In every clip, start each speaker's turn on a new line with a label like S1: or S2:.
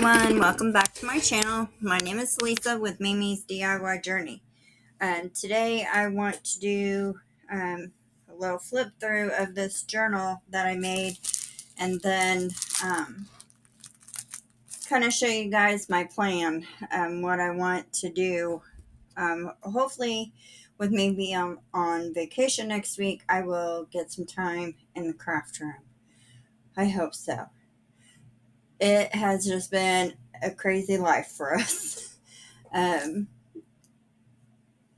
S1: everyone, welcome back to my channel. My name is Lisa with Mimi's DIY Journey, and today I want to do a little flip through of this journal that I made, and then kind of show you guys my plan, what I want to do. Hopefully with me being on vacation next week, I will get some time in the craft room. I hope so. It has just been a crazy life for us.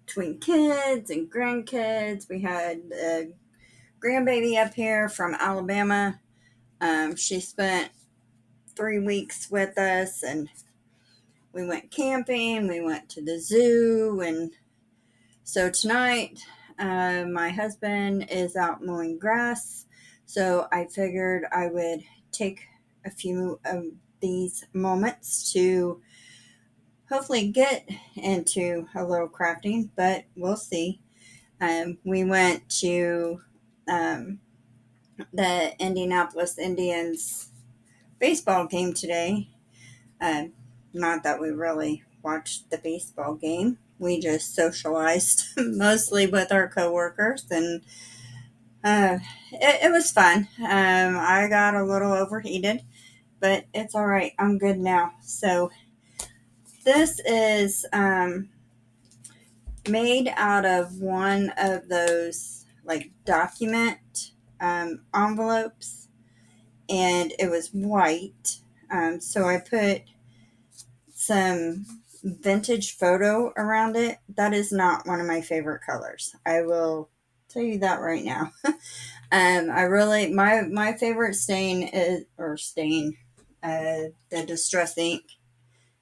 S1: Between kids and grandkids, we had a grandbaby up here from Alabama. She spent 3 weeks with us, and we went camping, we went to the zoo, and so tonight my husband is out mowing grass, so I figured I would take a few of these moments to hopefully get into a little crafting, but we'll see. We went to the Indianapolis Indians baseball game today. Not that we really watched the baseball game. We just socialized mostly with our coworkers, and it was fun. I got a little overheated, but it's all right. I'm good now. So this is made out of one of those like document envelopes, and it was white. So I put some vintage photo around it. That is not one of my favorite colors. I will tell you that right now. I really my favorite stain is the distress ink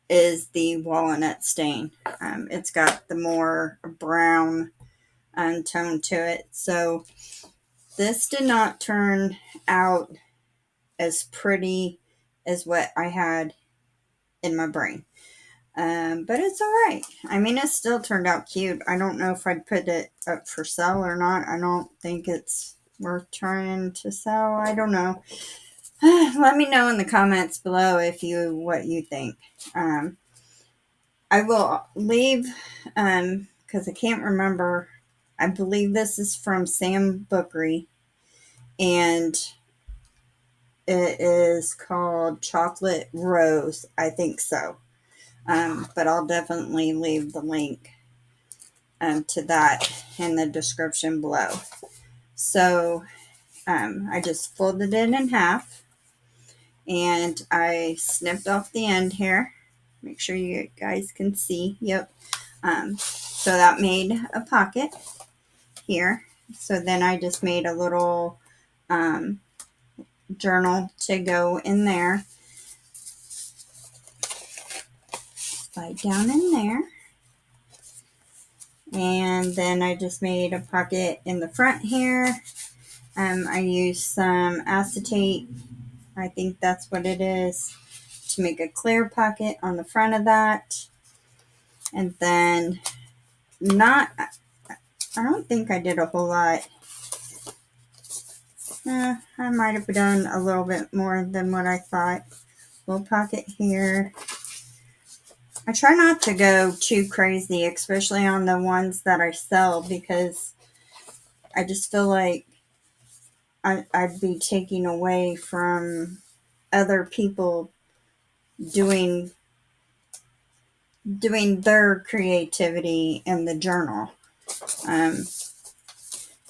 S1: is the walnut stain. It's got the more brown tone to it. So this did not turn out as pretty as what I had in my brain. But it's all right. I mean, it still turned out cute. I don't know if I'd put it up for sale or not. I don't think it's worth trying to sell. I don't know. Let me know in the comments below what you think. I will leave, because I can't remember. I believe this is from Sambookery, and it is called Chocolate Rose. I think so. But I'll definitely leave the link to that in the description below. So I just folded it in half, and I snipped off the end here. Make sure you guys can see. Yep. So that made a pocket here. So then I just made a little journal to go in there. Slide down in there. And then I just made a pocket in the front here. I used some acetate. I think that's what it is, to make a clear pocket on the front of that. And then I don't think I did a whole lot. I might have done a little bit more than what I thought. Little pocket here. I try not to go too crazy, especially on the ones that I sell, because I just feel like I'd be taking away from other people doing their creativity in the journal.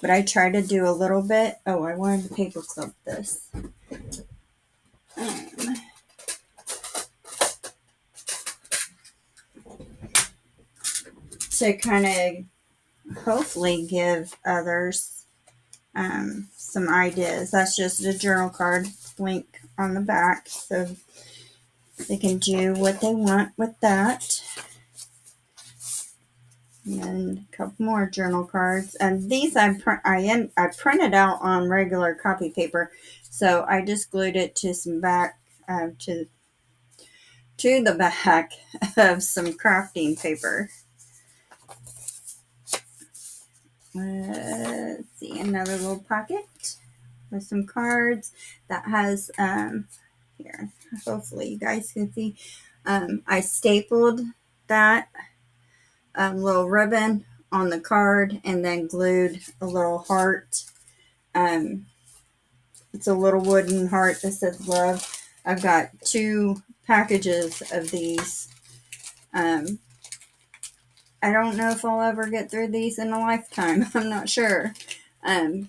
S1: But I try to do a little bit. Oh, I wanted to paper clip this. To kind of hopefully give others some ideas. That's just a journal card link on the back, so they can do what they want with that. And a couple more journal cards, and these I printed out on regular copy paper, so I just glued it to some back to the back of some crafting paper. Let's see, another little pocket with some cards that has here. hopefully you guys can see. I stapled that little ribbon on the card and then glued a little heart. It's a little wooden heart that says love. I've got 2 packages of these. I don't know if I'll ever get through these in a lifetime. I'm not sure. I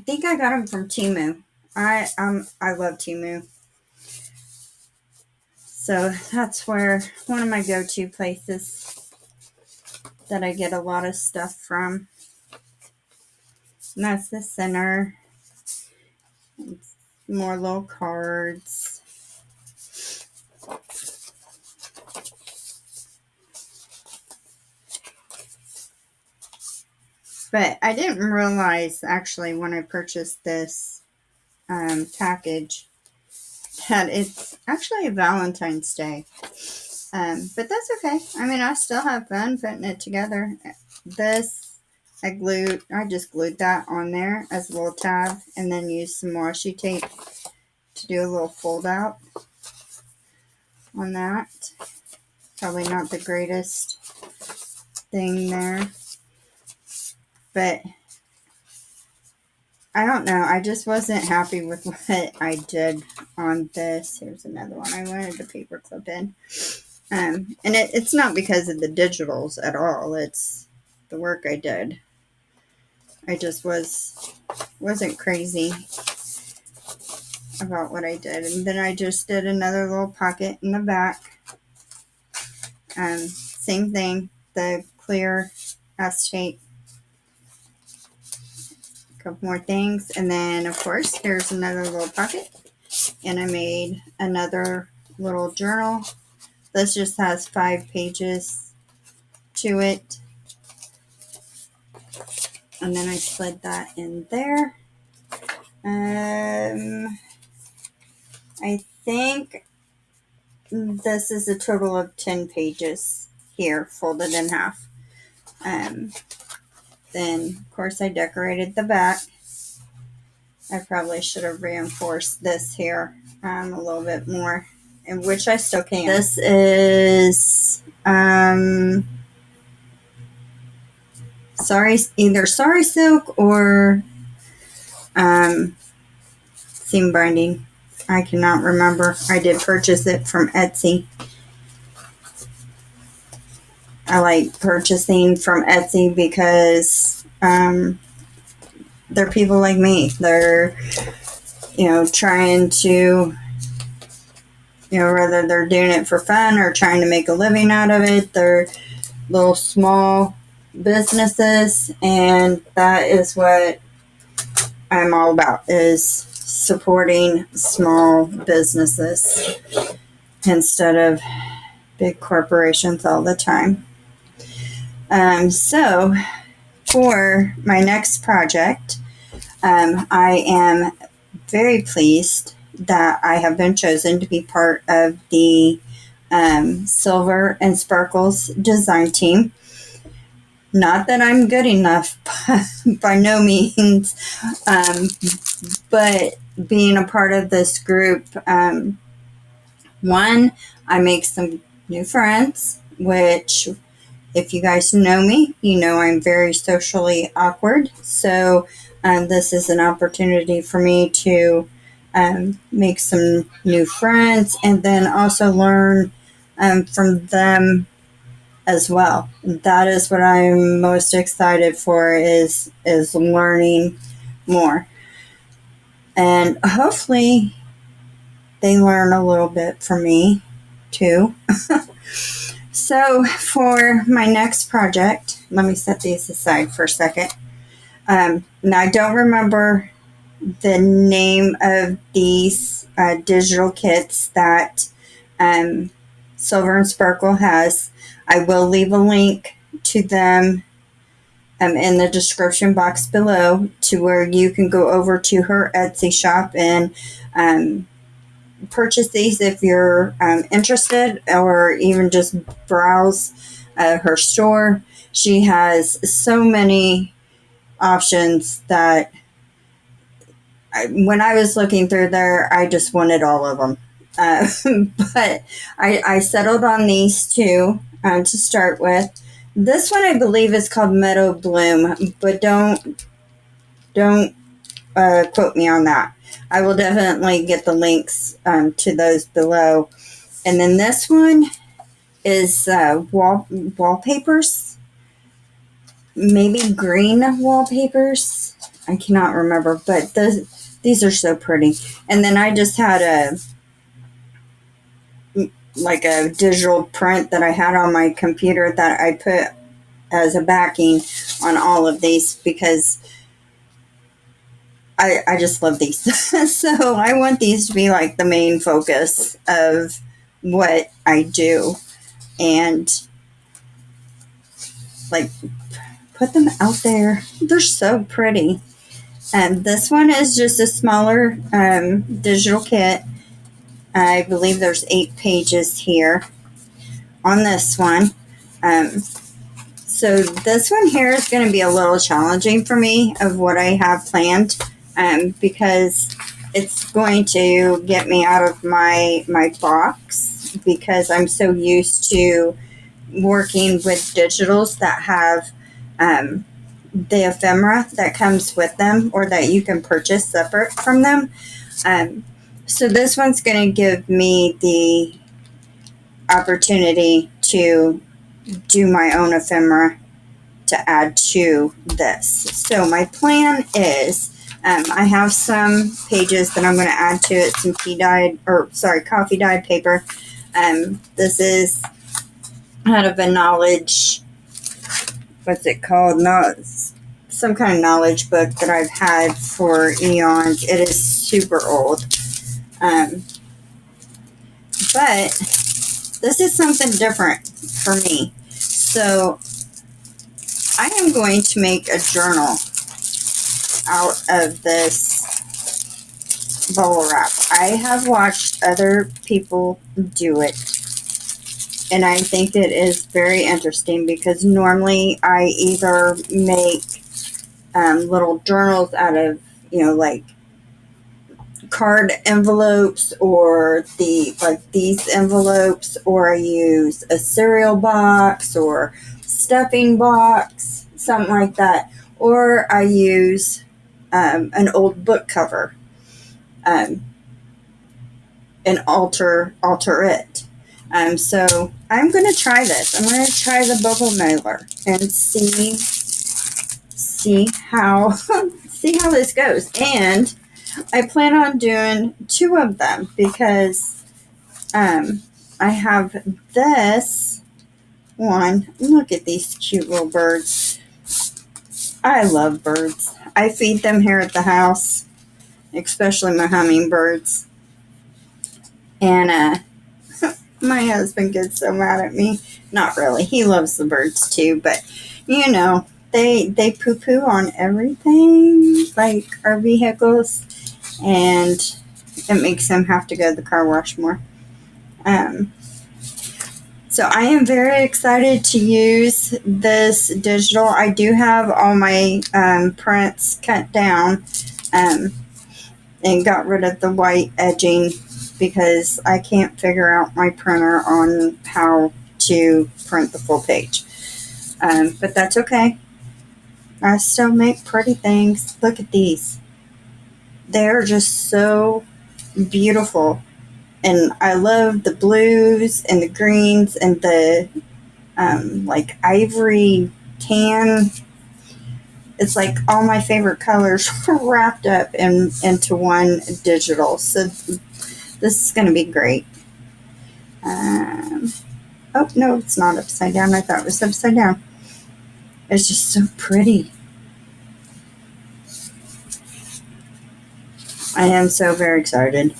S1: think I got them from Temu. I love Temu. So that's where one of my go-to places that I get a lot of stuff from. And that's the center. More little cards. But I didn't realize, actually, when I purchased this package, that it's actually a Valentine's Day. But that's okay. I mean, I still have fun putting it together. This, I just glued that on there as a little tab, and then used some washi tape to do a little fold out on that. Probably not the greatest thing there, but I don't know. I just wasn't happy with what I did on this. Here's another one. I wanted the paper clip in. And it's not because of the digitals at all. It's the work I did. I just wasn't crazy about what I did. And then I just did another little pocket in the back. Same thing. The clear acetate. A couple more things. And then, of course, here's another little pocket. And I made another little journal. This just has 5 pages to it. And then I slid that in there. I think this is a total of 10 pages here, folded in half. Then, of course, I decorated the back. I probably should have reinforced this here a little bit more, in which I still can. This is either Sorry Silk or seam binding. I cannot remember. I did purchase it from Etsy. I like purchasing from Etsy because they're people like me. They're, trying to, whether they're doing it for fun or trying to make a living out of it. They're little small businesses, and that is what I'm all about, is supporting small businesses instead of big corporations all the time. So for my next project, I am very pleased that I have been chosen to be part of the Silver and Sparkles design team. Not that I'm good enough, by no means, but being a part of this group, one, I make some new friends, which, if you guys know me, you know I'm very socially awkward. So this is an opportunity for me to make some new friends and then also learn from them as well. That is what I'm most excited for, is learning more. And hopefully they learn a little bit from me too. So for my next project, let me set these aside for a second. Now I don't remember the name of these digital kits that Silver and Sparkle has. I will leave a link to them in the description box below, to where you can go over to her Etsy shop and purchase these if you're interested, or even just browse her store. She has so many options that when I was looking through there, I just wanted all of them. Uh, but I settled on these two to start with. This one I believe is called Meadow Bloom, but don't quote me on that. I will definitely get the links to those below. And then this one is wallpapers, maybe green wallpapers. I cannot remember, but these are so pretty. And then I just had a digital print that I had on my computer that I put as a backing on all of these because I just love these. So I want these to be like the main focus of what I do, and like put them out there. They're so pretty. And this one is just a smaller digital kit. I believe there's 8 pages here on this one. So this one here is going to be a little challenging for me of what I have planned, because it's going to get me out of my box, because I'm so used to working with digitals that have the ephemera that comes with them, or that you can purchase separate from them. So this one's going to give me the opportunity to do my own ephemera to add to this. So my plan is, I have some pages that I'm going to add to it, some coffee dyed paper. This is out of a knowledge, what's it called? Some kind of knowledge book that I've had for eons. It is super old. But this is something different for me. So I am going to make a journal out of this bubble wrap. I have watched other people do it, and I think it is very interesting, because normally I either make little journals out of, like card envelopes, or these envelopes, or I use a cereal box or stuffing box, something like that, or I use an old book cover and alter it. So I'm going to try this. I'm going to try the bubble mailer and see how see how this goes. And I plan on doing 2 of them, because I have this one. Look at these cute little birds. I love birds. I feed them here at the house, especially my hummingbirds. And my husband gets so mad at me. Not really. He loves the birds too, but they poo-poo on everything, like our vehicles, and it makes them have to go to the car wash more. So I am very excited to use this digital. I do have all my prints cut down and got rid of the white edging, because I can't figure out my printer on how to print the full page. But that's okay. I still make pretty things. Look at these. They're just so beautiful. And I love the blues and the greens and the like ivory tan. It's like all my favorite colors wrapped up into one digital. So this is going to be great. Oh, no, it's not upside down. I thought it was upside down. It's just so pretty. I am so very excited.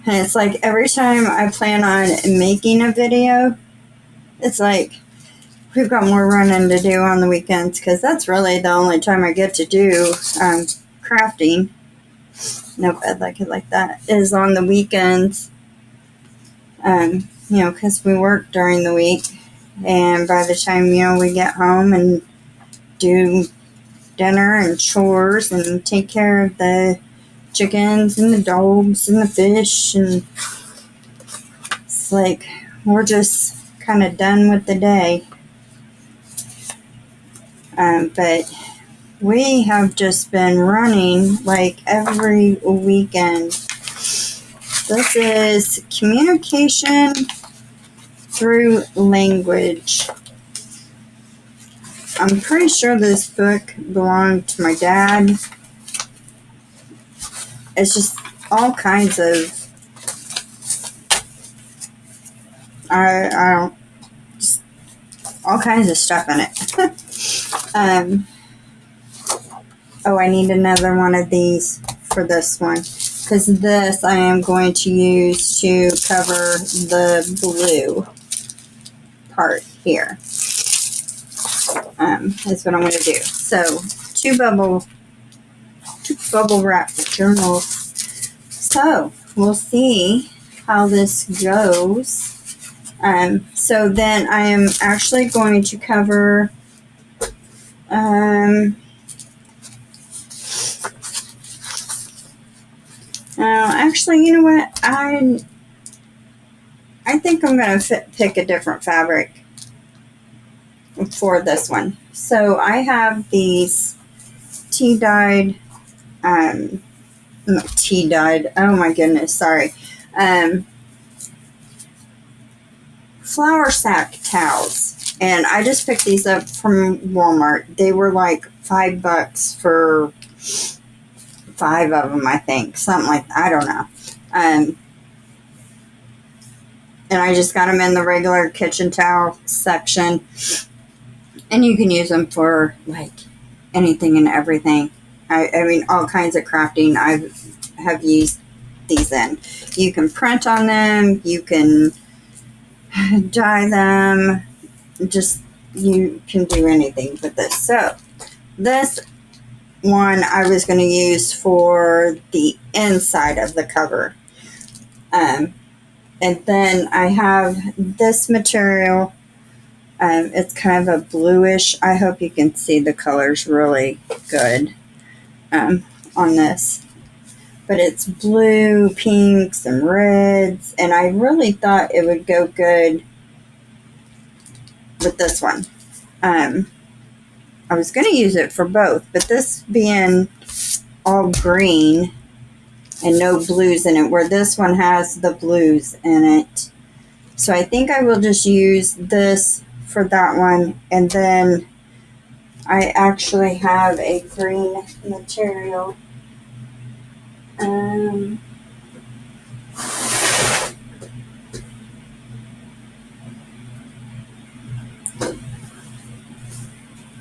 S1: And it's like every time I plan on making a video, it's like we've got more running to do on the weekends, because that's really the only time I get to do crafting. Nope, I'd like it like that. Is on the weekends. Because we work during the week, and by the time we get home and do dinner and chores and take care of the chickens and the dogs and the fish, and it's like we're just kind of done with the day. But we have just been running like every weekend. This is Communication Through Language. I'm pretty sure this book belonged to my dad. It's just all kinds of, just all kinds of stuff in it. Oh, I need another one of these for this one, because this I am going to use to cover the blue part here. That's what I'm going to do. So, two bubble wrap journals. So, we'll see how this goes. So then I am actually going to cover, actually, you know what? I think I'm going to pick a different fabric for this one. So I have these tea-dyed, tea-dyed, oh my goodness, sorry, flour sack towels. And I just picked these up from Walmart. They were like $5 for 5 of them, I think. Something like that. I don't know. And I just got them in the regular kitchen towel section. And you can use them for like anything and everything. I mean, all kinds of crafting I have used these in. You can print on them. You can dye them. Just, you can do anything with this. So, this one I was going to use for the inside of the cover. And then I have this material. It's kind of a bluish. I hope you can see the colors really good on this. But it's blue, pinks, and reds. And I really thought it would go good with this one. I was going to use it for both. But this being all green and no blues in it, where this one has the blues in it. So I think I will just use this for that one. And then I actually have a green material.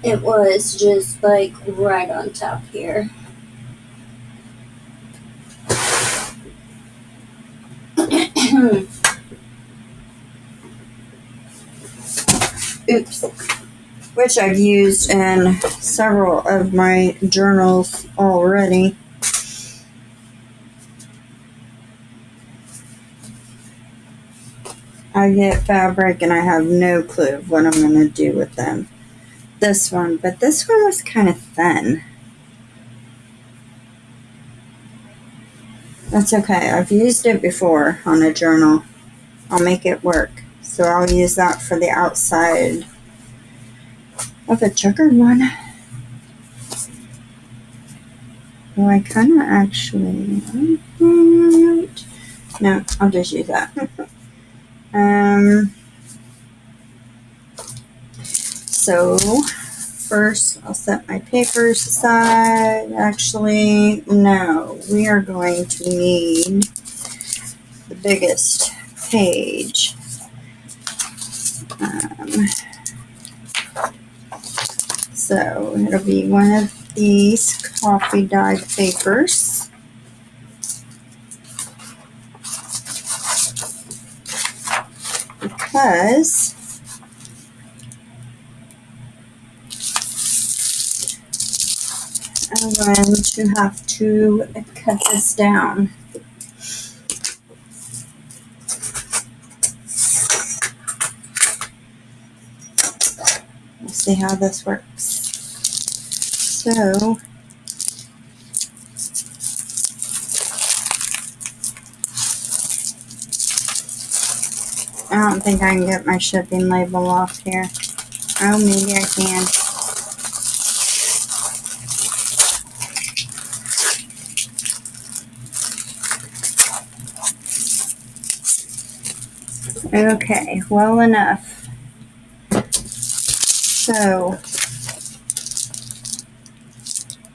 S1: It was just like right on top here. Oops. Which I've used in several of my journals already. I get fabric and I have no clue what I'm going to do with them. This one, but this one was kind of thin. That's okay. I've used it before on a journal. I'll make it work. So I'll use that for the outside of a checkered one. Well, I kind of actually... No, I'll just use that. So, first I'll set my papers aside. Actually, no. We are going to need the biggest page. So, it'll be one of these coffee dyed papers. Because I'm going to have to cut this down. We'll see how this works. So I don't think I can get my shipping label off here. Oh, maybe I can. Okay, well enough. So,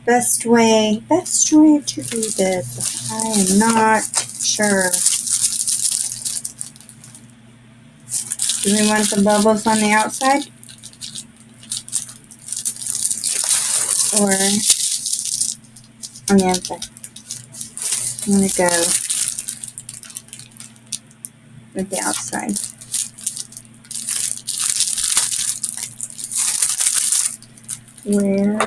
S1: best way to do this, I am not sure. Do we want the bubbles on the outside? Or on the inside? I'm going to go with the outside. Where?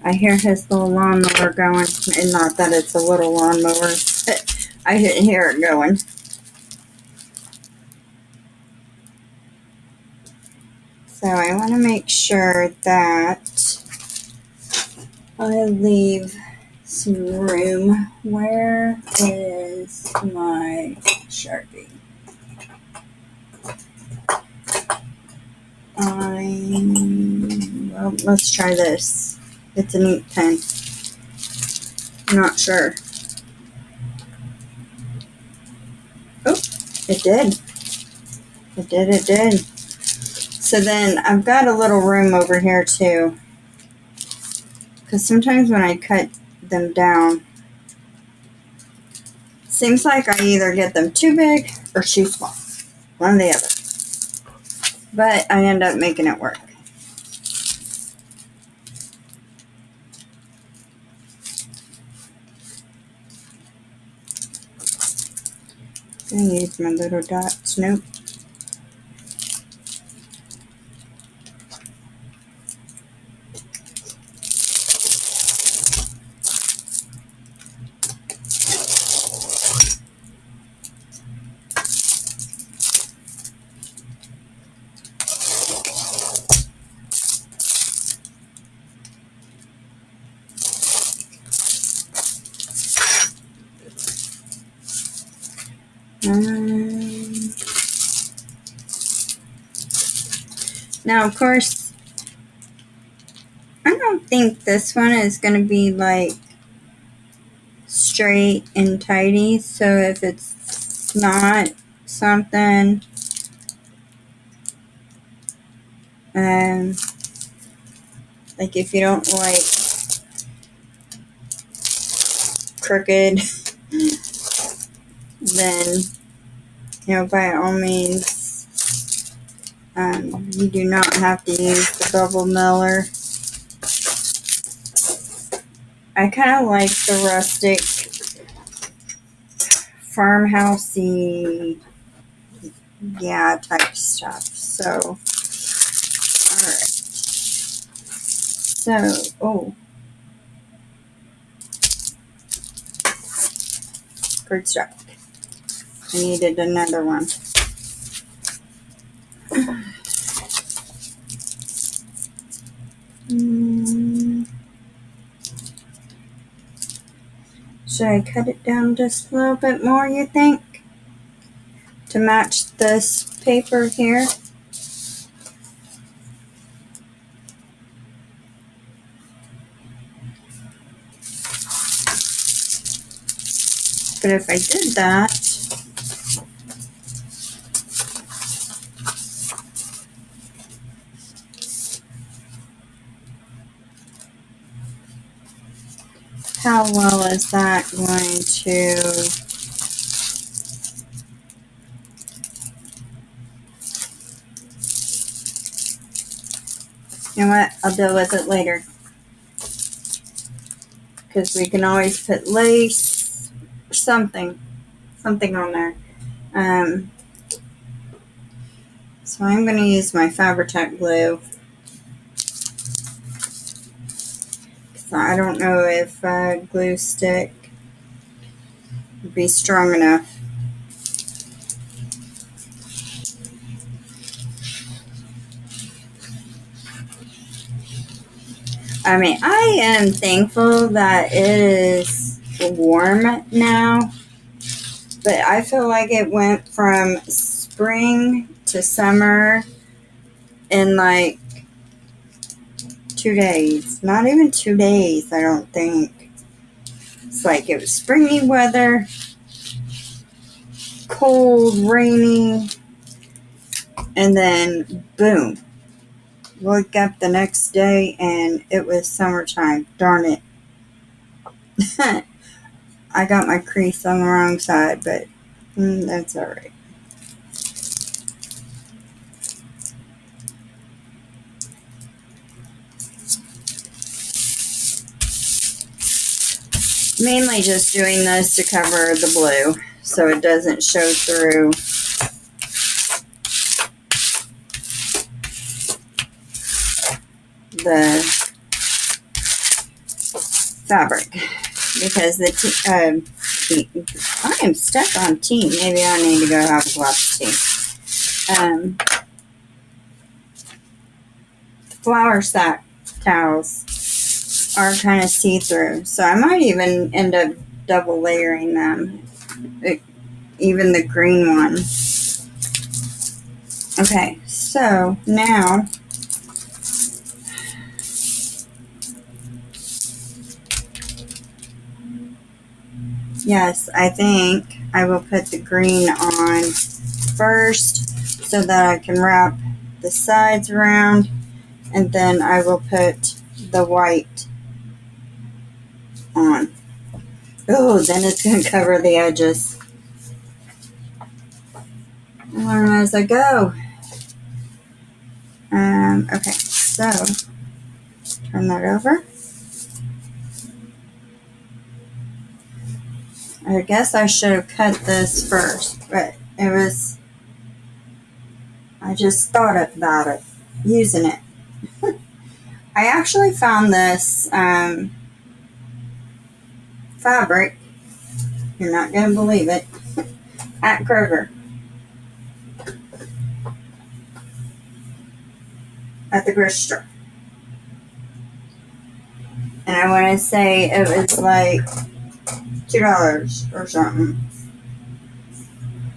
S1: I hear his little lawnmower going, and not that it's a little lawnmower. I hear it going. So I want to make sure that I leave some room. Where is my Sharpie? Well, let's try this. It's a neat pen. I'm not sure. Oh, it did. It did. So then I've got a little room over here too. Because sometimes when I cut them down, seems like I either get them too big or too small. One or the other. But I end up making it work. I use my little dots. Nope. Now, of course, I don't think this one is going to be like straight and tidy. So if it's not something, like if you don't like crooked, then, by all means, you do not have to use the bubble miller. I kind of like the rustic, farmhousey, type stuff. So, alright. So, cardstock. I needed another one. Should I cut it down just a little bit more, you think? To match this paper here? But if I did that, how well is that going to... You know what? I'll deal with it later. Because we can always put lace or something on there. So I'm going to use my Fabri-Tac glue. So I don't know if glue stick be strong enough. I mean, I am thankful that it is warm now, but I feel like it went from spring to summer in like 2 days. Not even 2 days, I don't think. It's like it was springy weather, cold, rainy, and then boom. Woke up the next day and it was summertime. Darn it. I got my crease on the wrong side, but that's alright. Mainly just doing this to cover the blue so it doesn't show through the fabric, because I am stuck on tea. Maybe I need to go have a glass of tea. The flour sack towels are kind of see-through, so I might even end up double layering them, even the green one. Okay, so now yes, I think I will put the green on first so that I can wrap the sides around, and then I will put the white on. Oh, then it's going to cover the edges. I learn as I go. Okay, so turn that over. I guess I should have cut this first, but I just thought about it, using it. I actually found this fabric, you're not going to believe it, at Kroger. At the grocery store. And I want to say it was like $2 or something.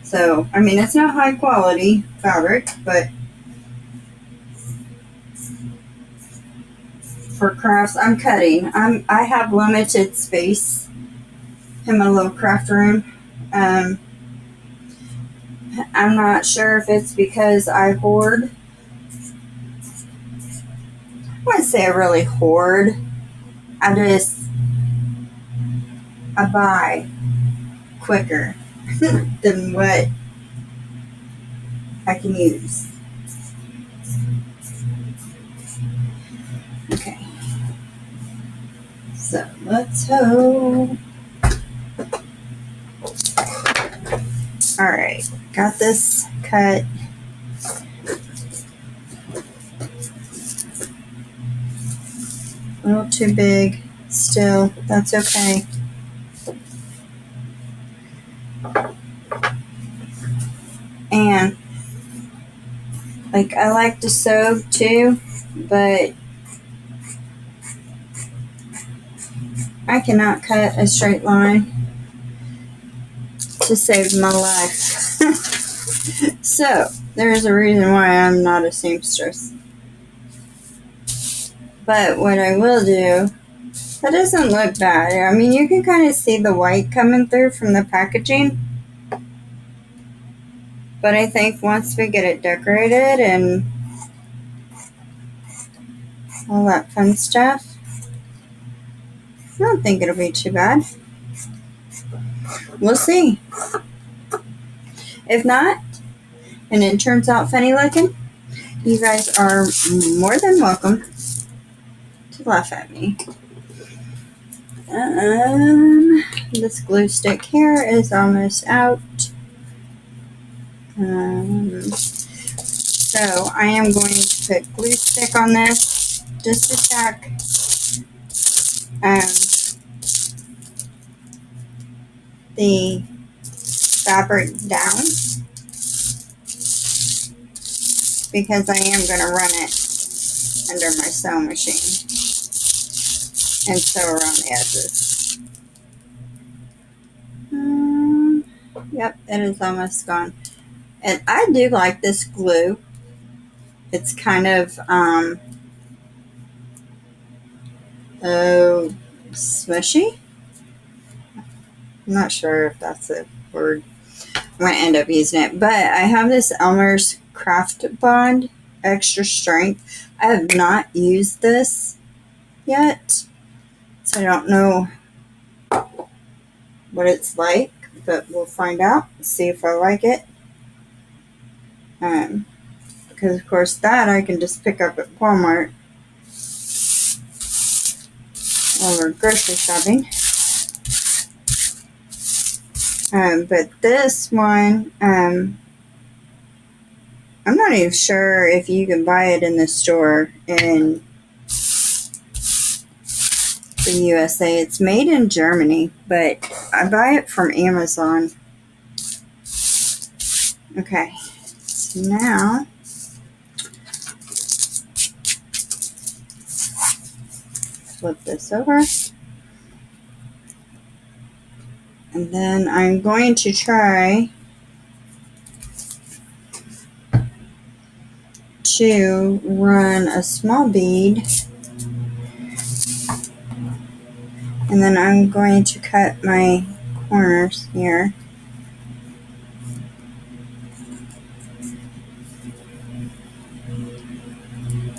S1: So, I mean, it's not high quality fabric, but for crafts, I'm cutting. I have limited space in my little craft room. I'm not sure if it's because I hoard. I wouldn't say I really hoard. I buy quicker than what I can use. Okay. So let's hope. Alright, got this cut. A little too big still, that's okay. And like, I like to sew too, but I cannot cut a straight line to save my life. So there's a reason why I'm not a seamstress. But what I will do, that doesn't look bad. I mean, you can kind of see the white coming through from the packaging. But I think once we get it decorated and all that fun stuff, I don't think it'll be too bad. We'll see. If not, and it turns out funny looking, you guys are more than welcome to laugh at me. This glue stick here is almost out. So I am going to put glue stick on this just to tack the fabric down because I am going to run it under my sewing machine and sew around the edges. Yep, it is almost gone. And I do like this glue. It's kind of smushy. I'm not sure if that's a word. I might end up using it. But I have this Elmer's Craft Bond Extra Strength. I have not used this yet, so I don't know what it's like, but we'll find out. See if I like it. Because of course that I can just pick up at Walmart while we're grocery shopping. But this one, I'm not even sure if you can buy it in the store in the USA. It's made in Germany, but I buy it from Amazon. Okay, so now flip this over. And then I'm going to try to run a small bead, and then I'm going to cut my corners here.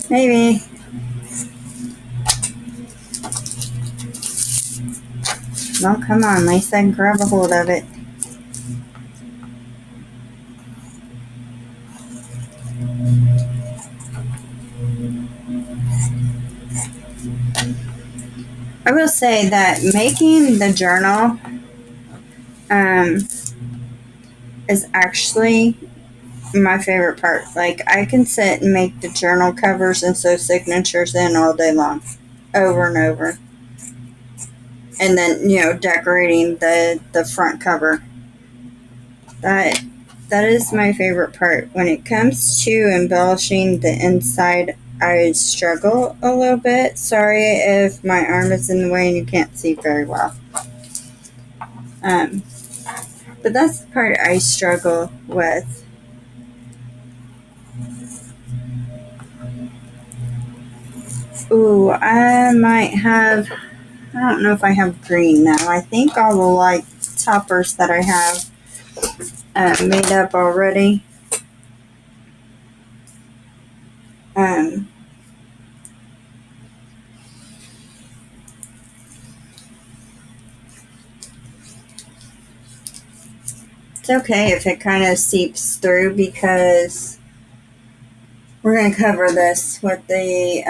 S1: Maybe. No, come on, Lisa, grab a hold of it. I will say that making the journal is actually my favorite part. Like, I can sit and make the journal covers and sew signatures in all day long, over and over. And then, decorating the front cover. That is my favorite part. When it comes to embellishing the inside, I struggle a little bit. Sorry if my arm is in the way and you can't see very well. But that's the part I struggle with. Ooh, I might have, I don't know if I have green now. I think all the like toppers that I have made up already. It's okay if it kind of seeps through because we're going to cover this with the,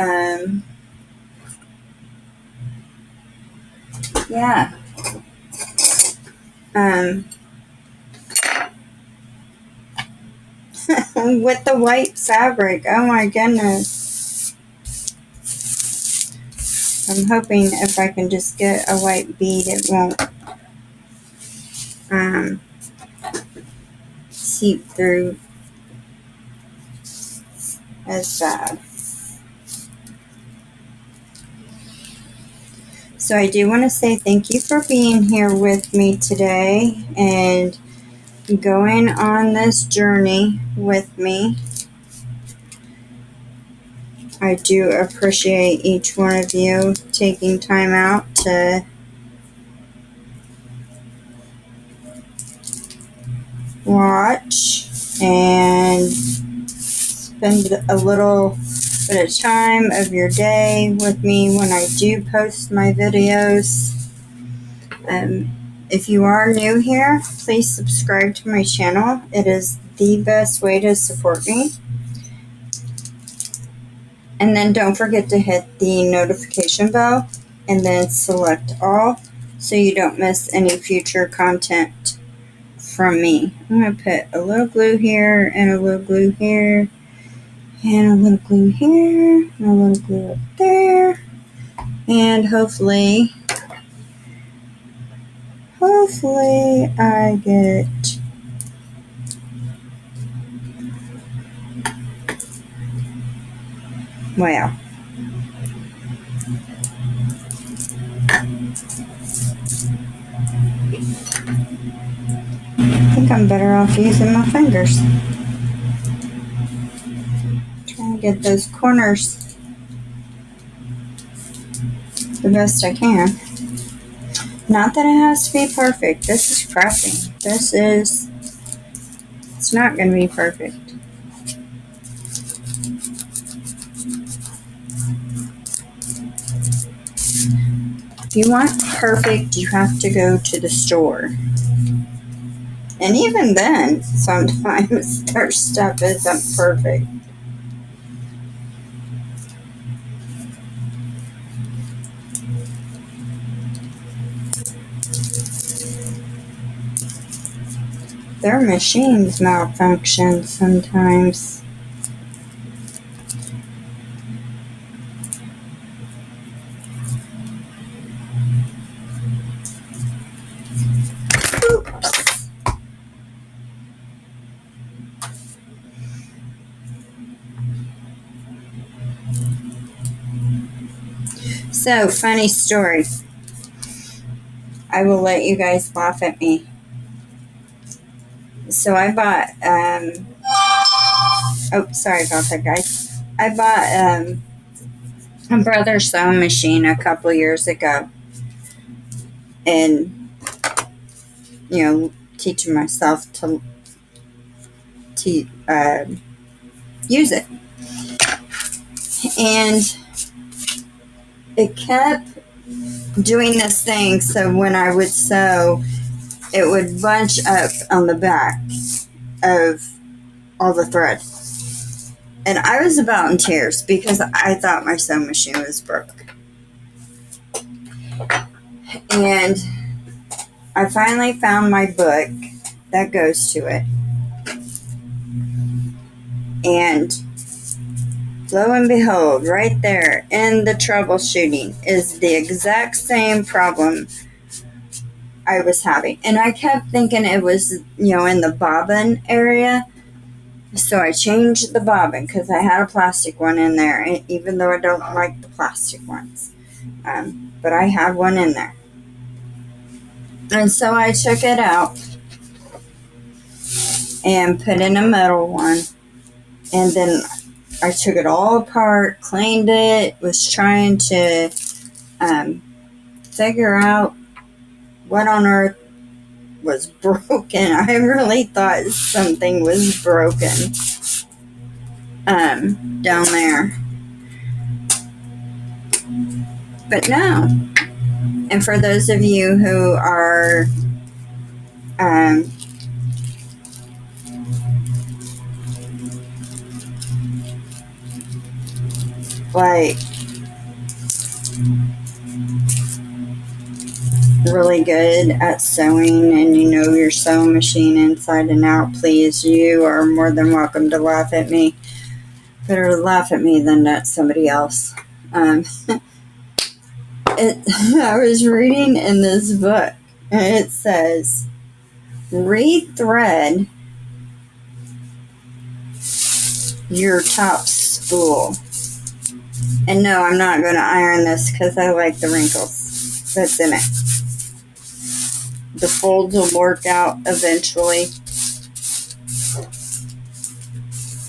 S1: with the white fabric. Oh my goodness. I'm hoping if I can just get a white bead, it won't seep through as bad. So I do want to say thank you for being here with me today and going on this journey with me. I do appreciate each one of you taking time out to watch and spend a little bit of time of your day with me when I do post my videos. If you are new here, please subscribe to my channel. It is the best way to support me. And then don't forget to hit the notification bell and then select all so you don't miss any future content from me. I'm going to put a little glue here and a little glue here and a little glue here and a little glue up there. And hopefully hopefully I get well. I think I'm better off using my fingers. Trying to get those corners the best I can. Not that it has to be perfect. This is prepping. It's not going to be perfect. If you want perfect, you have to go to the store. And even then, sometimes their stuff isn't perfect. Their machines malfunction sometimes. Oops. So, funny story. I will let you guys laugh at me. So I bought, sorry about that, guys. I bought a brother's sewing machine a couple years ago. And, teaching myself to use it. And it kept doing this thing, so when I would sew, it would bunch up on the back of all the thread. And I was about in tears because I thought my sewing machine was broke. And I finally found my book that goes to it. And lo and behold, right there in the troubleshooting is the exact same problem I was having. And I kept thinking it was, in the bobbin area. So I changed the bobbin because I had a plastic one in there, even though I don't like the plastic ones. But I had one in there. And so I took it out and put in a metal one. And then I took it all apart, cleaned it, was trying to figure out what on earth was broken. I really thought something was broken down there. But no. And for those of you who are like really good at sewing and you know your sewing machine inside and out, please, you are more than welcome to laugh at me. Better laugh at me than at somebody else. I was reading in this book and it says rethread your top spool. And no, I'm not going to iron this because I like the wrinkles that's in it. The folds will work out eventually.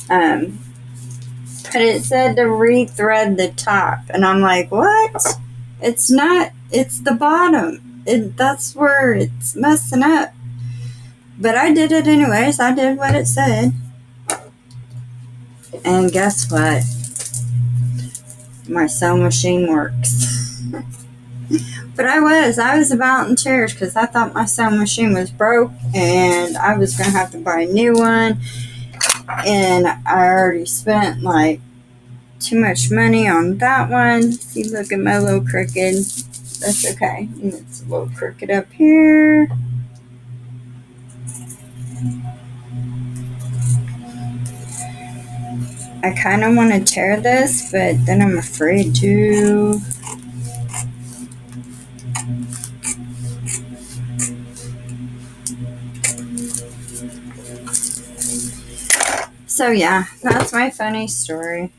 S1: But it said to rethread the top. And I'm like, what? It's not. It's the bottom. That's where it's messing up. But I did it anyways. I did what it said. And guess what? My sewing machine works. But I was about in tears because I thought my sewing machine was broke and I was going to have to buy a new one. And I already spent like too much money on that one. See, look at my little crooked. That's okay. And it's a little crooked up here. I kind of want to tear this, but then I'm afraid to. So yeah, that's my funny story.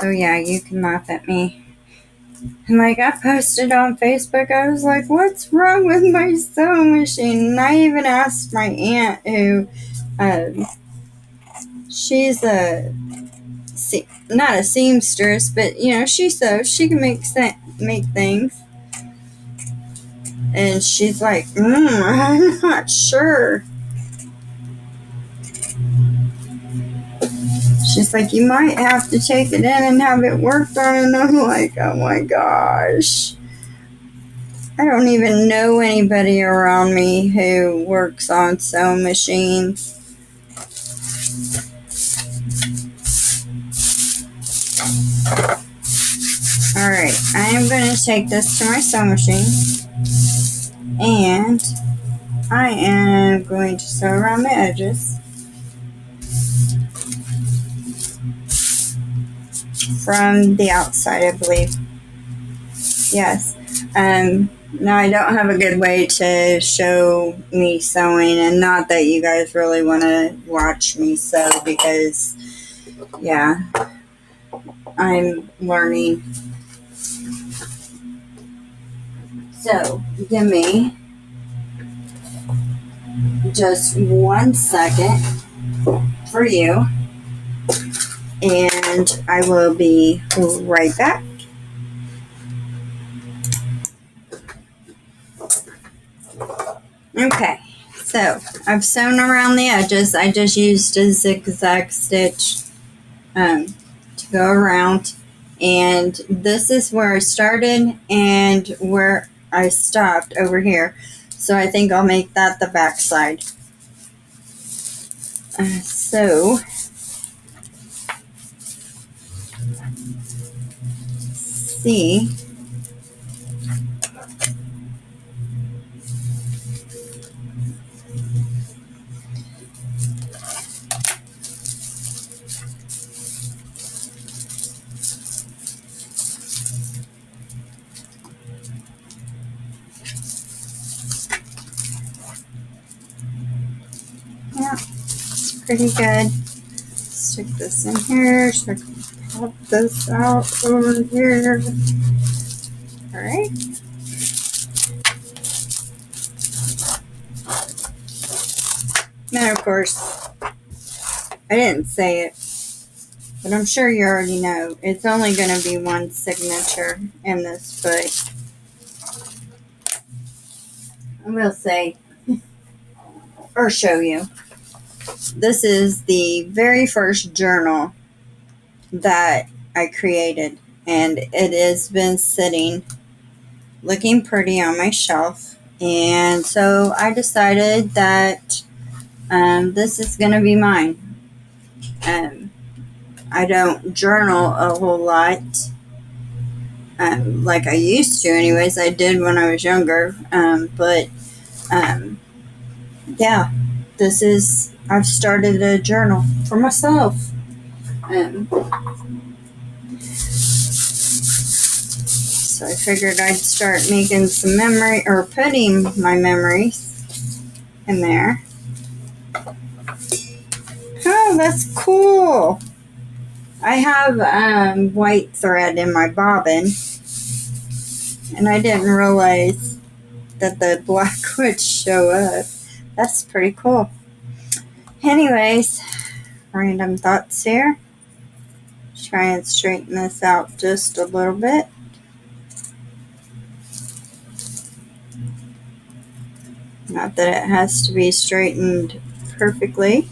S1: So yeah, you can laugh at me. And like, I posted on Facebook, I was like, what's wrong with my sewing machine? And I even asked my aunt, who, she's not a seamstress, but you know, she sews, she can make things. And she's like, I'm not sure. She's like, you might have to take it in and have it worked on. And I'm like, oh my gosh. I don't even know anybody around me who works on sewing machines. Alright, I am going to take this to my sewing machine. And I am going to sew around the edges. From the outside, I believe. Yes. Now I don't have a good way to show me sewing, and not that you guys really want to watch me sew, because yeah, I'm learning. So give me just 1 second for you, and I will be right back. Okay, so I've sewn around the edges. I just used a zigzag stitch to go around, and this is where I started and where I stopped over here. So I think I'll make that the back side. So see. Yeah, it's pretty good. Stick this in here so I can pop this out over here. Alright. And of course, I didn't say it, but I'm sure you already know. It's only going to be one signature in this book. I will say, or show you. This is the very first journal that I created, and it has been sitting looking pretty on my shelf, and so I decided that this is going to be mine. I don't journal a whole lot, like I used to anyways. I did when I was younger, but yeah, I've started a journal for myself. So I figured I'd start making some putting my memories in there. Oh, that's cool. I have white thread in my bobbin, and I didn't realize that the black would show up. That's pretty cool. Anyways, random thoughts here. Try and straighten this out just a little bit. Not that it has to be straightened perfectly.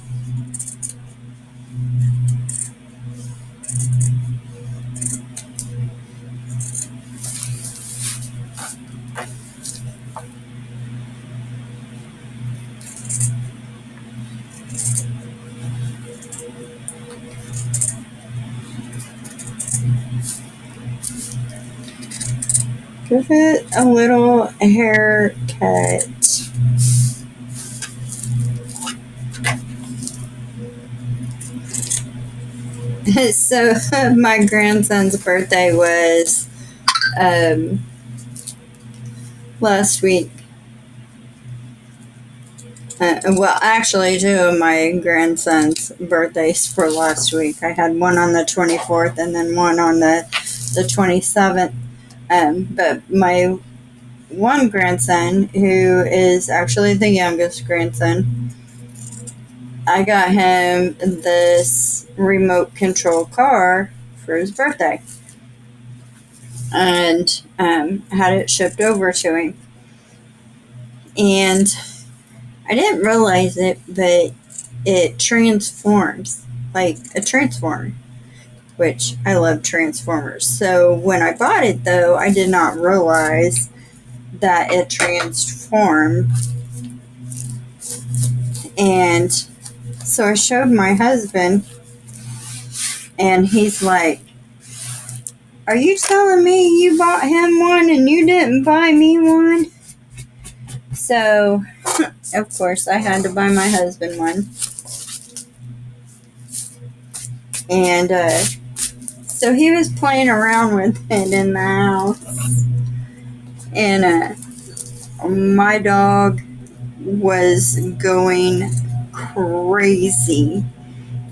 S1: Give it a little haircut. So my grandson's birthday was last week, Well, actually, two of my grandsons' birthdays were last week. I had one on the 24th and then one on the 27th. But my one grandson, who is actually the youngest grandson, I got him this remote control car for his birthday and had it shipped over to him. And I didn't realize it, but it transforms like a transformer, which I love transformers. So when I bought it, though, I did not realize that it transformed. And so I showed my husband, and he's like, "Are you telling me you bought him one and you didn't buy me one?" So, of course, I had to buy my husband one. And so he was playing around with it in the house. And my dog was going crazy.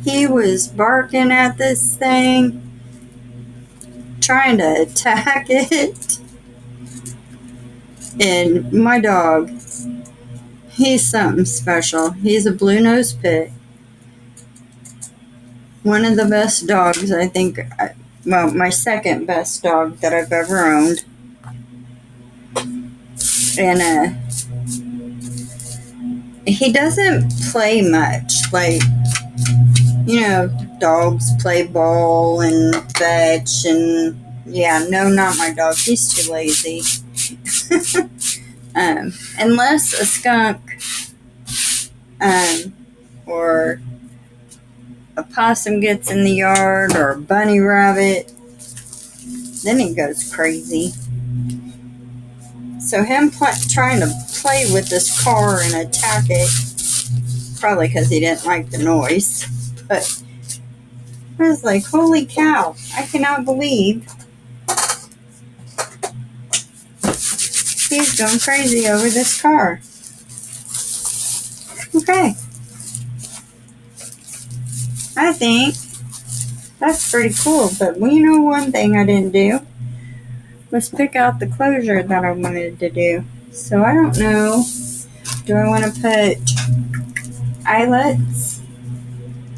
S1: He was barking at this thing, trying to attack it. And my dog, he's something special. He's a blue-nosed pit. One of the best dogs, I think. Well, my second best dog that I've ever owned. And he doesn't play much. Like, you know, dogs play ball and fetch and yeah, no, not my dog. He's too lazy. Unless a skunk or a possum gets in the yard or a bunny rabbit, then he goes crazy. So him trying to play with this car and attack it, probably because he didn't like the noise, but I was like, holy cow, I cannot believe he's going crazy over this car. Okay. I think that's pretty cool, but you know, one thing I didn't do was pick out the closure that I wanted to do. So I don't know, do I want to put eyelets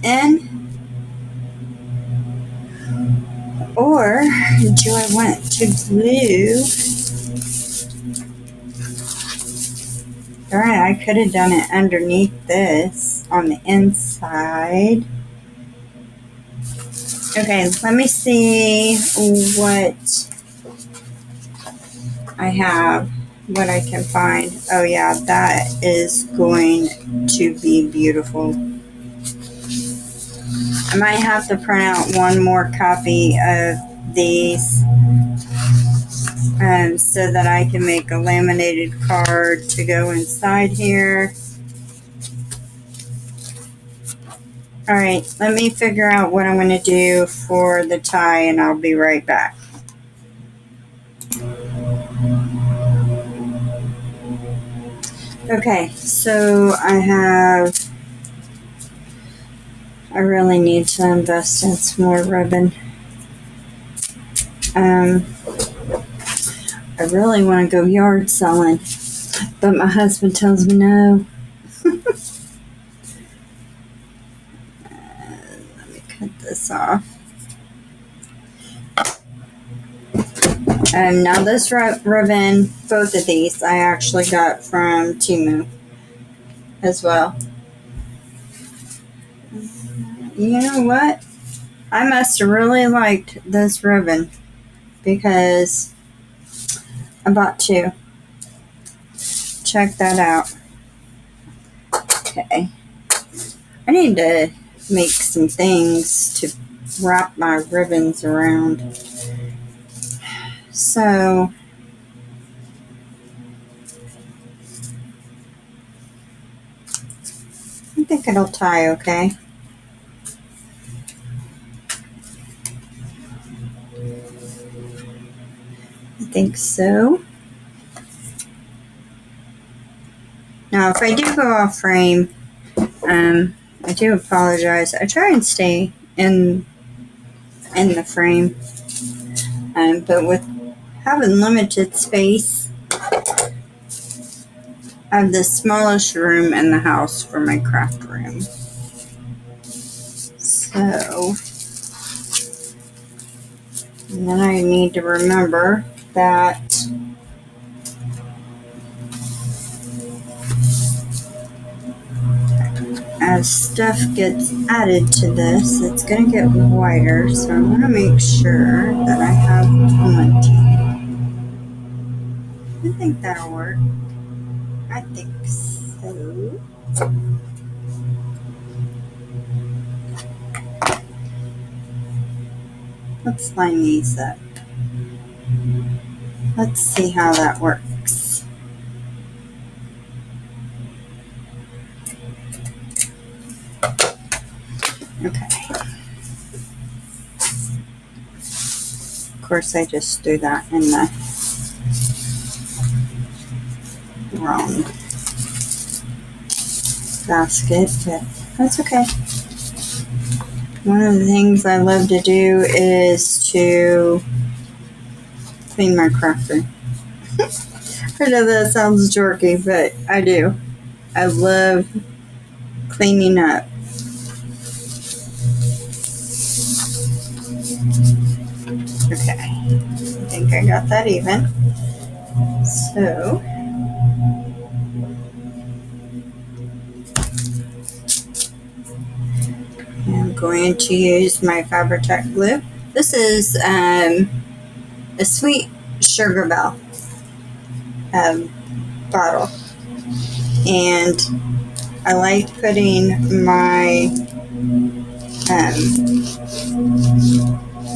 S1: in, or do I want to glue? Alright, I could have done it underneath this on the inside. Okay, let me see what I have, what I can find. Oh yeah, that is going to be beautiful. I might have to print out one more copy of these so that I can make a laminated card to go inside here. Alright, let me figure out what I'm going to do for the tie and I'll be right back. Okay, so I really need to invest in some more ribbon. I really want to go yard selling, but my husband tells me no. Let me cut this off. Now this ribbon, both of these, I actually got from Temu as well. You know what? I must have really liked this ribbon because I bought two. Check that out. Okay. I need to make some things to wrap my ribbons around. So, I think it'll tie okay. I think so. Now, if I do go off frame, I do apologize. I try and stay in the frame, but with having limited space, I have the smallest room in the house for my craft room. So, and then I need to remember that as stuff gets added to this, it's going to get wider, so I want to make sure that I have plenty. I think that'll work. I think so. Let's line these up. Let's see how that works. Okay. Of course, I just threw that in the wrong basket, but that's okay. One of the things I love to do is to clean my craft room. I know that sounds jerky, but I do. I love cleaning up. Okay, I think I got that even. So, I'm going to use my Fabri-Tac glue. This is a sweet sugar bell bottle, and I like putting my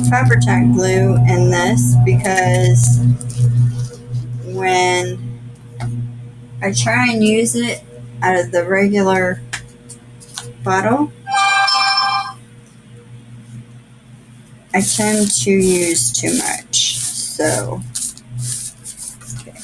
S1: Fabri-Tac glue in this because when I try and use it out of the regular bottle, I tend to use too much. So, okay.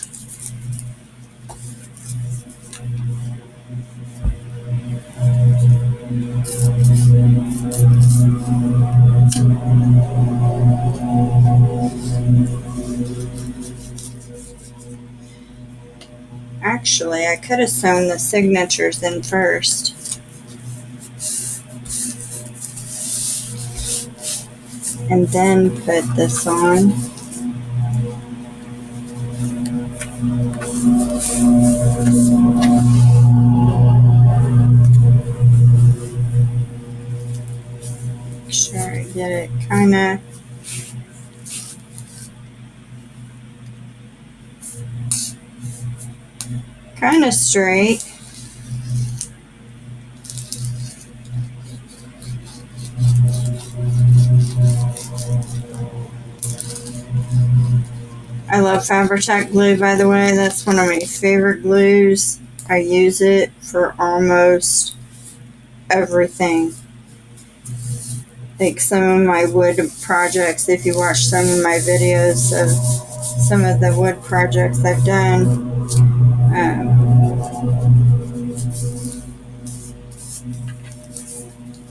S1: Actually, I could have sewn the signatures in first. And then put this on. Make sure I get it kind of straight. I love Fabri-Tac glue, by the way. That's one of my favorite glues. I use it for almost everything. Like some of my wood projects, if you watch some of my videos of some of the wood projects I've done,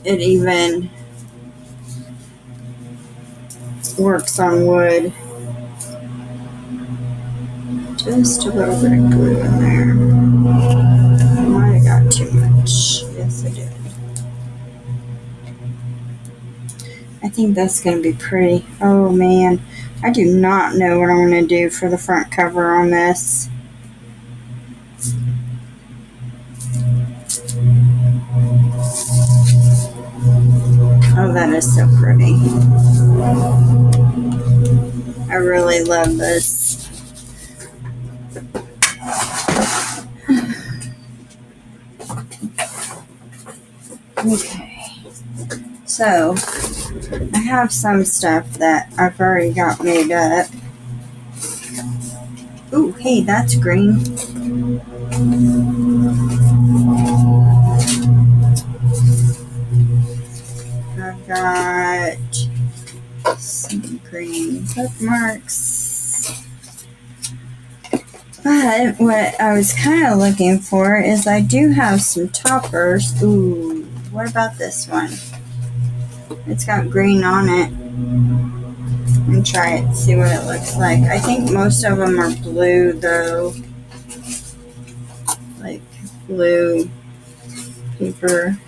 S1: it even works on wood. Just a little bit of glue in there. I might have got too much. Yes, I did. I think that's going to be pretty. Oh man, I do not know what I'm going to do for the front cover on this. Oh, that is so pretty. I really love this. Okay, so I have some stuff that I've already got made up. Ooh, hey, that's green. I've got some green bookmarks. But what I was kind of looking for is I do have some toppers. Ooh, what about this one? It's got green on it. Let me try it, see what it looks like. I think most of them are blue though. Like blue paper.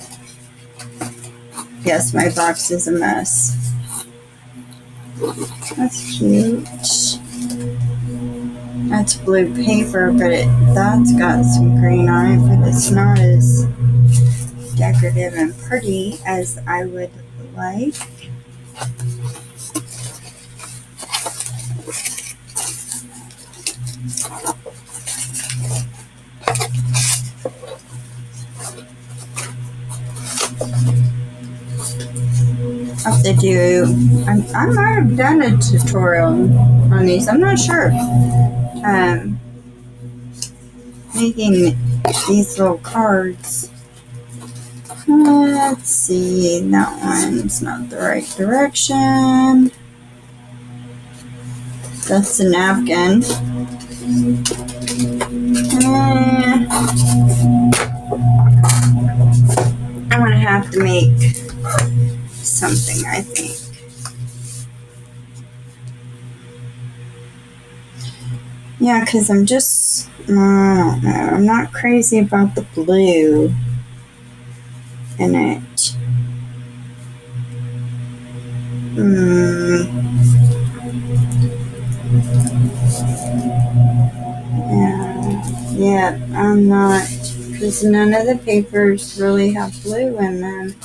S1: Yes, my box is a mess. That's cute. That's blue paper, but that's got some green on it, but it's not as decorative and pretty as I would like. I have to do, I might have done a tutorial on these, I'm not sure. Making these little cards. Let's see, that one's not the right direction. That's the napkin. I'm gonna have to make something, I think. Yeah, because I'm just, I don't know, I'm not crazy about the blue in it. Yeah, I'm not, because none of the papers really have blue in them.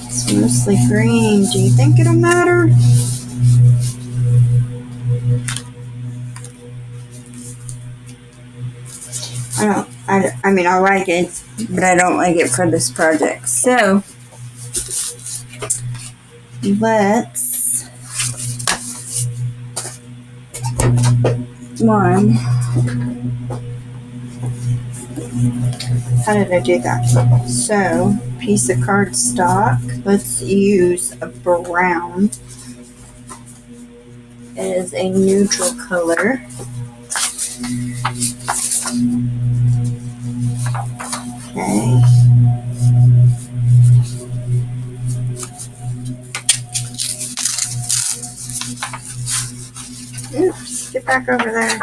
S1: It's mostly green. Do you think it'll matter? I mean, I like it, but I don't like it for this project. So, let's, how did I do that? So, piece of cardstock. Let's use a brown. It is a neutral color. Okay. Oops, get back over there.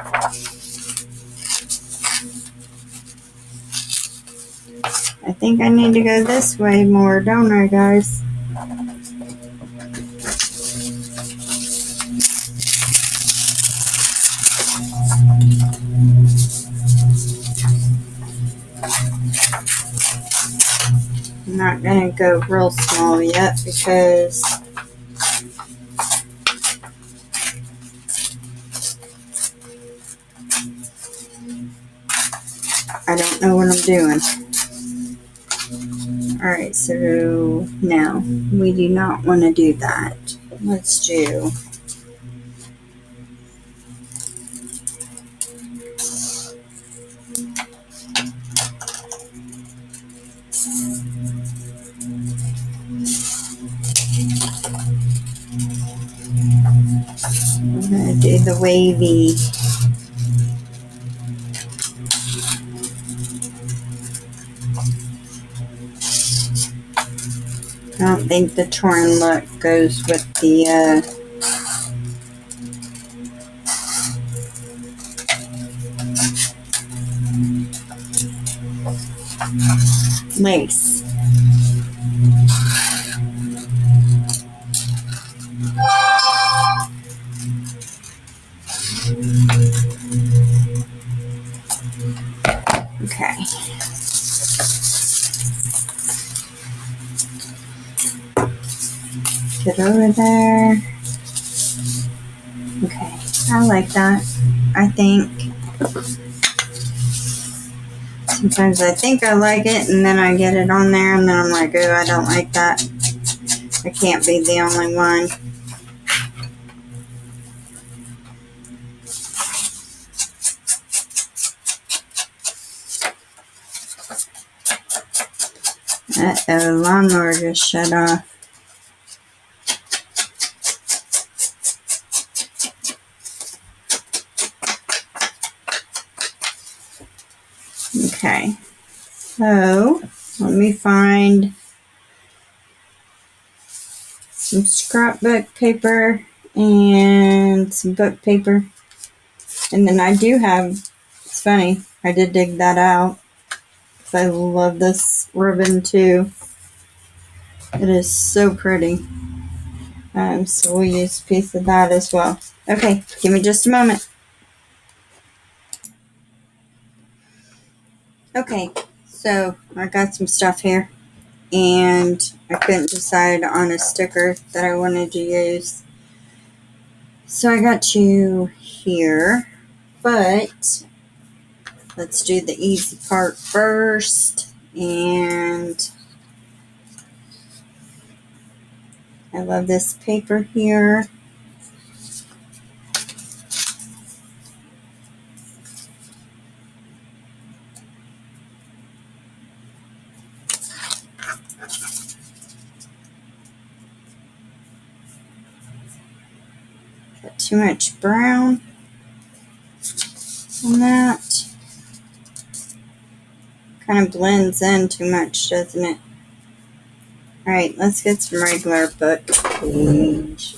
S1: I think I need to go this way more, don't I, guys? I'm not going to go real small yet because I don't know what I'm doing. Alright, so now we do not want to do that. Let's do I'm going to do the wavy. I don't think the torn look goes with the lace. Okay. Get over there. Okay, I like that. I think sometimes I think I like it and then I get it on there and then I'm like, oh, I don't like that. I can't be the only one. Uh-oh, lawnmower just shut off. Okay, so let me find some scrapbook paper and some book paper. And then I do have, it's funny, I did dig that out because I love this ribbon too. It is so pretty. So we'll use a piece of that as well. Okay, give me just a moment. Okay, so I got some stuff here, and I couldn't decide on a sticker that I wanted to use. So I got you here, but let's do the easy part first. And I love this paper here. Got too much brown on that. Kind of blends in too much, doesn't it? Alright, let's get some regular book page.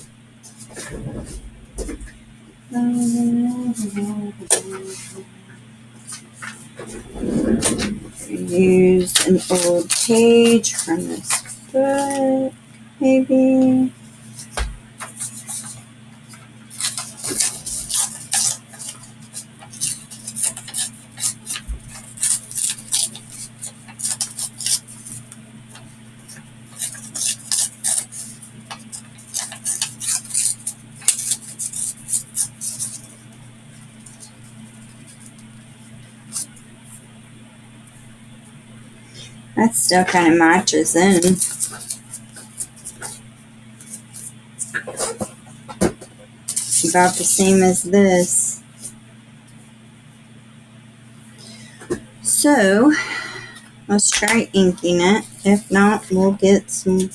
S1: Use an old page from this book, maybe. That still kind of matches in. About the same as this. So, let's try inking it. If not, we'll get some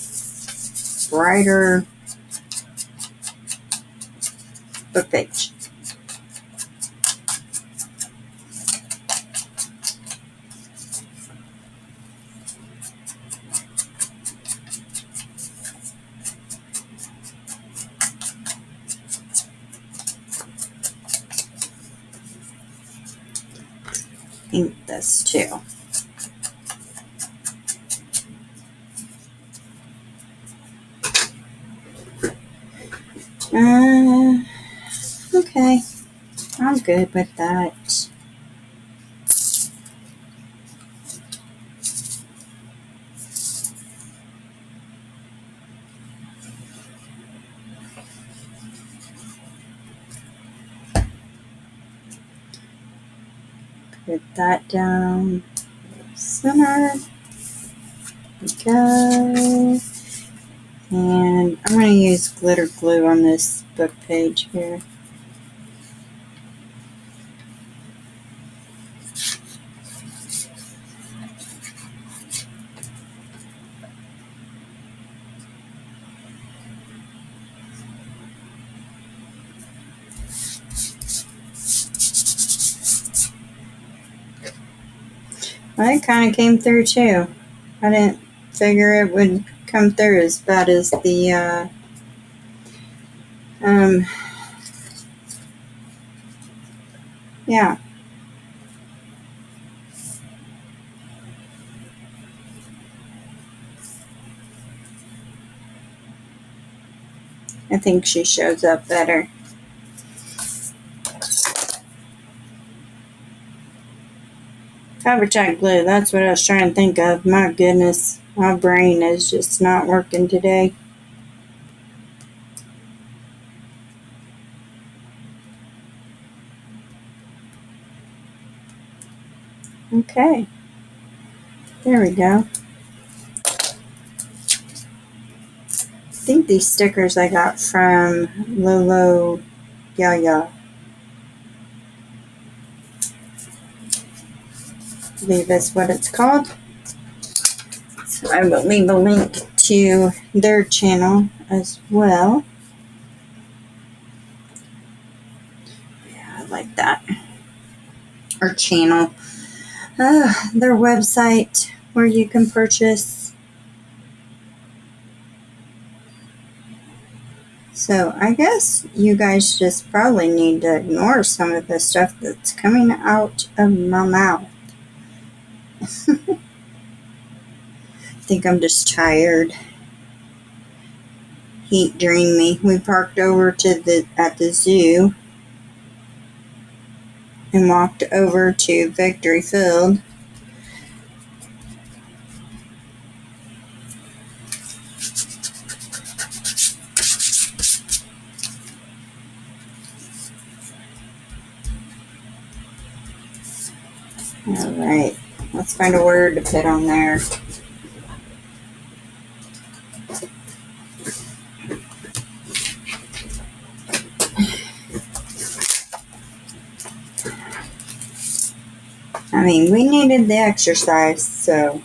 S1: brighter book page. Ink this too. Okay, I'm good with that. Put that down center. Go. And I'm going to use glitter glue on this book page here. Well, it kind of came through too. I didn't figure it would come through as bad as the yeah. I think she shows up better. Fabric glue, that's what I was trying to think of. My goodness, my brain is just not working today. Okay, there we go. I think these stickers I got from Lolo Yaya. I believe that's what it's called. So I will leave a link to their channel as well. Yeah, I like that. Or channel. their website where you can purchase. So I guess you guys just probably need to ignore some of the stuff that's coming out of my mouth. I think I'm just tired. Heat drained me. We parked over to at the zoo and walked over to Victory Field. Alright, let's find a word to put on there. I mean, we needed the exercise, so.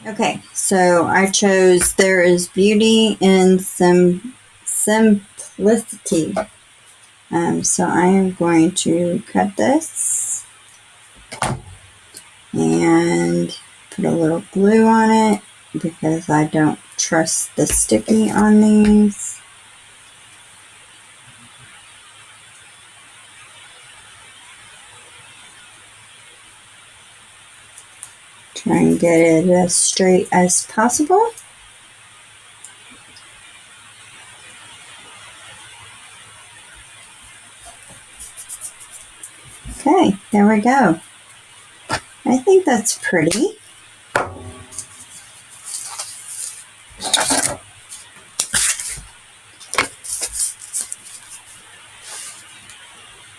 S1: Okay, so I chose There is Beauty in Simplicity. So I am going to cut this and put a little glue on it because I don't trust the sticky on these. Try and get it as straight as possible. Okay, there we go. I think that's pretty.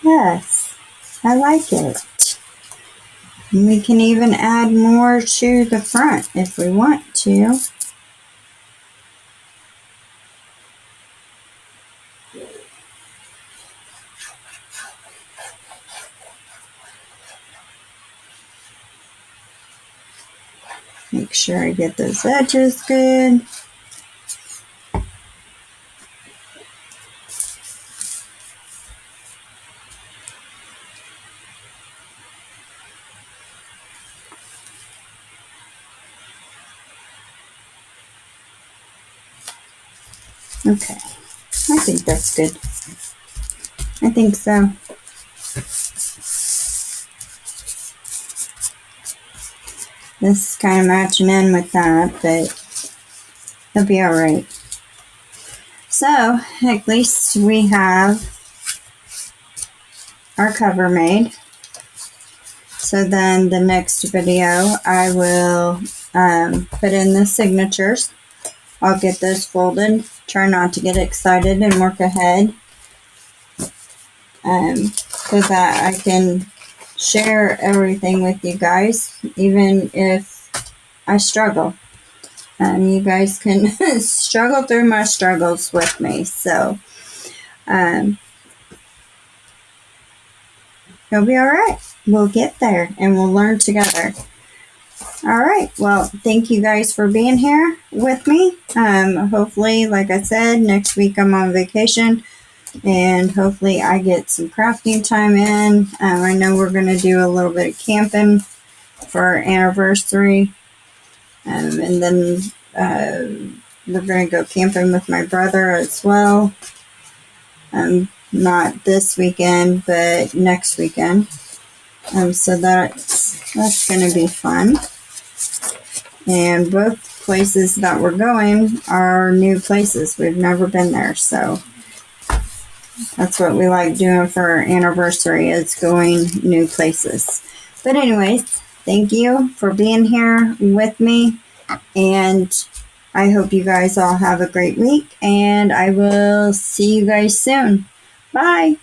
S1: Yes, I like it. And we can even add more to the front if we want to. Make sure I get those edges good. Okay, I think that's good. I think so. This is kind of matching in with that, but it'll be alright. So, at least we have our cover made. So then the next video I will put in the signatures. I'll get those folded. Try not to get excited and work ahead. So that I can share everything with you guys, even if I struggle. You guys can struggle through my struggles with me. So, it'll be alright. We'll get there and we'll learn together. Alright, well, thank you guys for being here with me. Hopefully, like I said, next week I'm on vacation. And hopefully I get some crafting time in. I know we're going to do a little bit of camping for our anniversary. And then we're going to go camping with my brother as well. Not this weekend, but next weekend. So that's going to be fun. And both places that we're going are new places. We've never been there, so that's what we like doing for our anniversary, is going new places. But anyways, thank you for being here with me. And I hope you guys all have a great week. And I will see you guys soon. Bye.